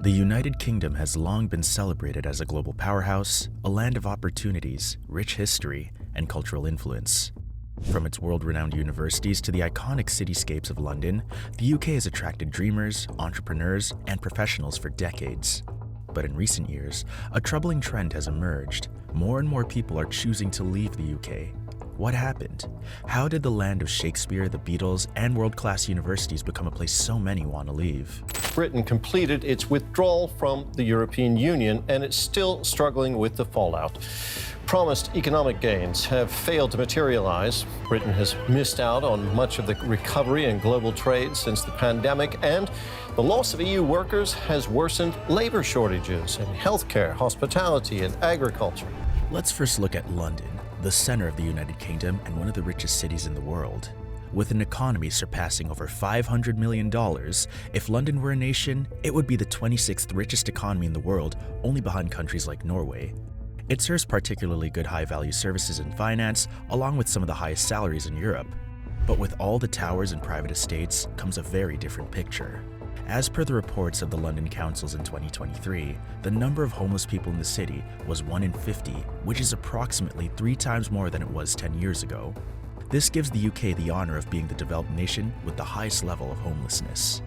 The United Kingdom has long been celebrated as a global powerhouse, a land of opportunities, rich history, and cultural influence. From its world-renowned universities to the iconic cityscapes of London, the UK has attracted dreamers, entrepreneurs, and professionals for decades. But in recent years, a troubling trend has emerged. More and more people are choosing to leave the UK. What happened? How did the land of Shakespeare, the Beatles, and world-class universities become a place so many want to leave? Britain completed its withdrawal from the European Union, and it's still struggling with the fallout. Promised economic gains have failed to materialize. Britain has missed out on much of the recovery in global trade since the pandemic, and the loss of EU workers has worsened labor shortages in healthcare, hospitality, and agriculture. Let's first look at London, the center of the United Kingdom and one of the richest cities in the world. With an economy surpassing over $500 million, if London were a nation, it would be the 26th richest economy in the world, only behind countries like Norway. It serves particularly good high-value services in finance, along with some of the highest salaries in Europe. But with all the towers and private estates comes a very different picture. As per the reports of the London councils in 2023, the number of homeless people in the city was 1 in 50, which is approximately 3 times more than it was 10 years ago. This gives the UK the honor of being the developed nation with the highest level of homelessness.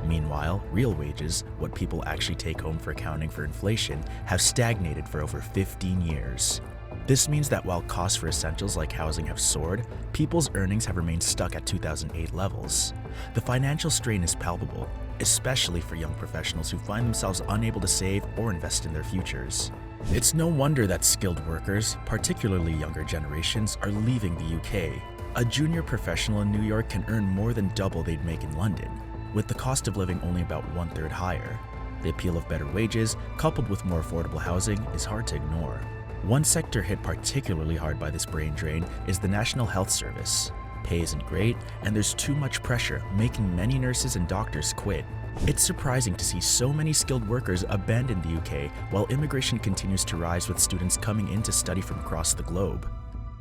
Meanwhile, real wages, what people actually take home for accounting for inflation, have stagnated for over 15 years. This means that while costs for essentials like housing have soared, people's earnings have remained stuck at 2008 levels. The financial strain is palpable, especially for young professionals who find themselves unable to save or invest in their futures. It's no wonder that skilled workers, particularly younger generations, are leaving the UK. A junior professional in New York can earn more than double they'd make in London, with the cost of living only about 1/3 higher. The appeal of better wages, coupled with more affordable housing, is hard to ignore. One sector hit particularly hard by this brain drain is the National Health Service. Pay isn't great, and there's too much pressure, making many nurses and doctors quit. It's surprising to see so many skilled workers abandon the UK while immigration continues to rise with students coming in to study from across the globe.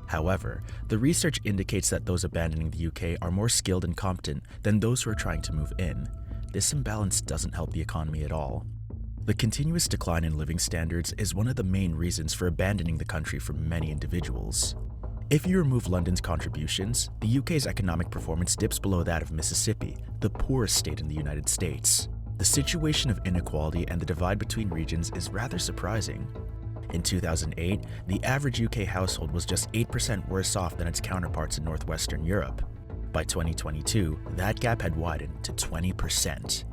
However, the research indicates that those abandoning the UK are more skilled and competent than those who are trying to move in. This imbalance doesn't help the economy at all. The continuous decline in living standards is one of the main reasons for abandoning the country for many individuals. If you remove London's contributions, the UK's economic performance dips below that of Mississippi, the poorest state in the United States. The situation of inequality and the divide between regions is rather surprising. In 2008, the average UK household was just 8% worse off than its counterparts in Northwestern Europe. By 2022, that gap had widened to 20%.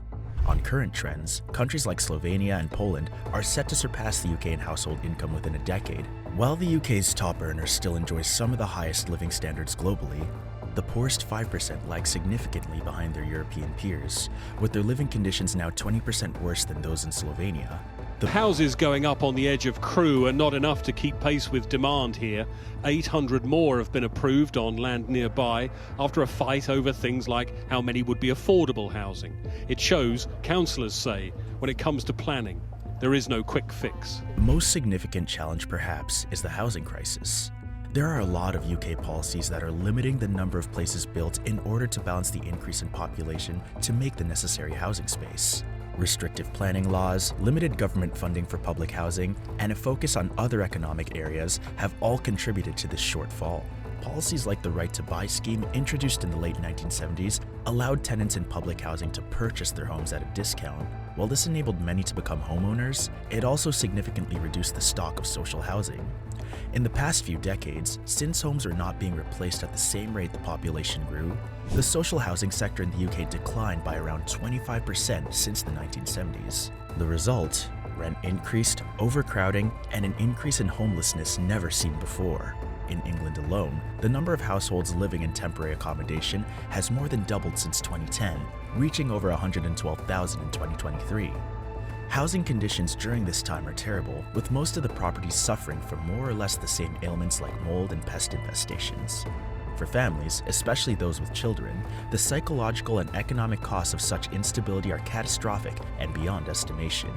On current trends, countries like Slovenia and Poland are set to surpass the UK in household income within a decade. While the UK's top earners still enjoy some of the highest living standards globally, the poorest 5% lag significantly behind their European peers, with their living conditions now 20% worse than those in Slovenia. The houses going up on the edge of Crewe are not enough to keep pace with demand here. 800 more have been approved on land nearby after a fight over things like how many would be affordable housing. It shows, councillors say, when it comes to planning, there is no quick fix. The most significant challenge, perhaps, is the housing crisis. There are a lot of UK policies that are limiting the number of places built in order to balance the increase in population to make the necessary housing space. Restrictive planning laws, limited government funding for public housing, and a focus on other economic areas have all contributed to this shortfall. Policies like the Right to Buy scheme, introduced in the late 1970s, allowed tenants in public housing to purchase their homes at a discount. While this enabled many to become homeowners, it also significantly reduced the stock of social housing. In the past few decades, since homes are not being replaced at the same rate the population grew, the social housing sector in the UK declined by around 25% since the 1970s. The result? Rent increased, overcrowding, and an increase in homelessness never seen before. In England alone, the number of households living in temporary accommodation has more than doubled since 2010, reaching over 112,000 in 2023. Housing conditions during this time are terrible, with most of the properties suffering from more or less the same ailments like mold and pest infestations. For families, especially those with children, the psychological and economic costs of such instability are catastrophic and beyond estimation.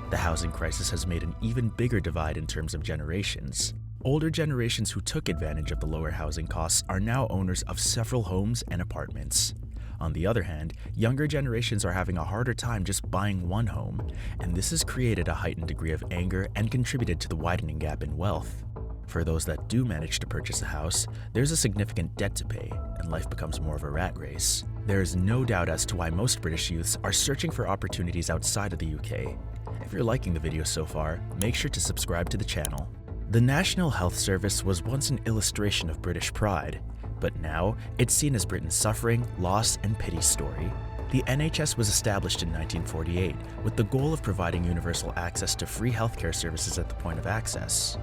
The housing crisis has made an even bigger divide in terms of generations. Older generations who took advantage of the lower housing costs are now owners of several homes and apartments. On the other hand, younger generations are having a harder time just buying one home, and this has created a heightened degree of anger and contributed to the widening gap in wealth. For those that do manage to purchase a house, there's a significant debt to pay, and life becomes more of a rat race. There is no doubt as to why most British youths are searching for opportunities outside of the UK. If you're liking the video so far, make sure to subscribe to the channel. The National Health Service was once an illustration of British pride, but now it's seen as Britain's suffering, loss, and pity story. The NHS was established in 1948 with the goal of providing universal access to free healthcare services at the point of access.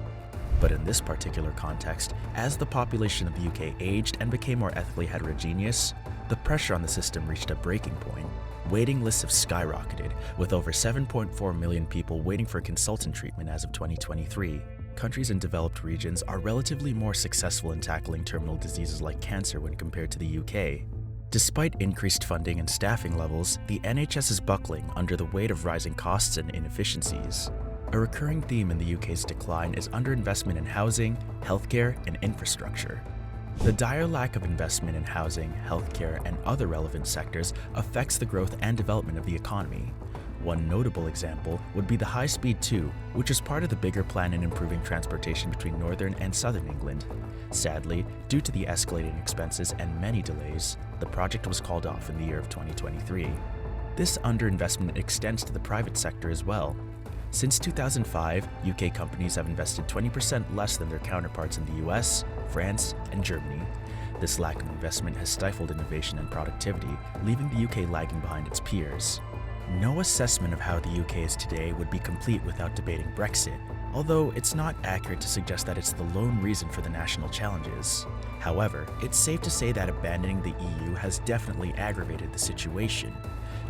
But in this particular context, as the population of the UK aged and became more ethnically heterogeneous, the pressure on the system reached a breaking point. Waiting lists have skyrocketed, with over 7.4 million people waiting for consultant treatment as of 2023. Countries in developed regions are relatively more successful in tackling terminal diseases like cancer when compared to the UK. Despite increased funding and staffing levels, the NHS is buckling under the weight of rising costs and inefficiencies. A recurring theme in the UK's decline is underinvestment in housing, healthcare, and infrastructure. The dire lack of investment in housing, healthcare, and other relevant sectors affects the growth and development of the economy. One notable example would be the High Speed 2, which is part of the bigger plan in improving transportation between northern and southern England. Sadly, due to the escalating expenses and many delays, the project was called off in the year of 2023. This underinvestment extends to the private sector as well. Since 2005, UK companies have invested 20% less than their counterparts in the US, France, and Germany. This lack of investment has stifled innovation and productivity, leaving the UK lagging behind its peers. No assessment of how the UK is today would be complete without debating Brexit, although it's not accurate to suggest that it's the lone reason for the national challenges. However, it's safe to say that abandoning the EU has definitely aggravated the situation.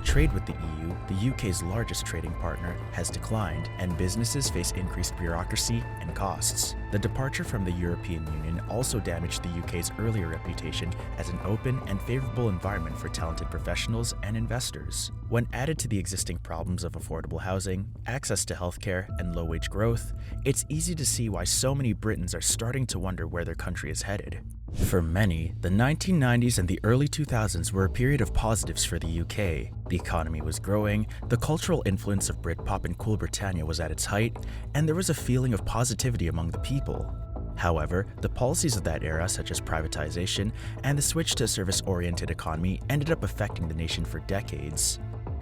Trade with the EU, the UK's largest trading partner, has declined, and businesses face increased bureaucracy and costs. The departure from the European Union also damaged the UK's earlier reputation as an open and favourable environment for talented professionals and investors. When added to the existing problems of affordable housing, access to healthcare, and low-wage growth, it's easy to see why so many Britons are starting to wonder where their country is headed. For many, the 1990s and the early 2000s were a period of positives for the UK. The economy was growing, the cultural influence of Britpop and Cool Britannia was at its height, and there was a feeling of positivity among the people. However, the policies of that era, such as privatization and the switch to a service-oriented economy, ended up affecting the nation for decades.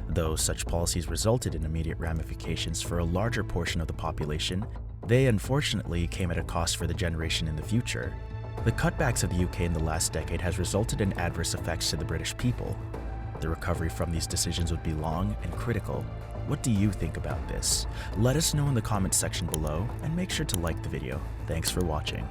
Though such policies resulted in immediate ramifications for a larger portion of the population, they unfortunately came at a cost for the generation in the future. The cutbacks of the UK in the last decade has resulted in adverse effects to the British people. The recovery from these decisions would be long and critical. What do you think about this? Let us know in the comments section below, and make sure to like the video. Thanks for watching.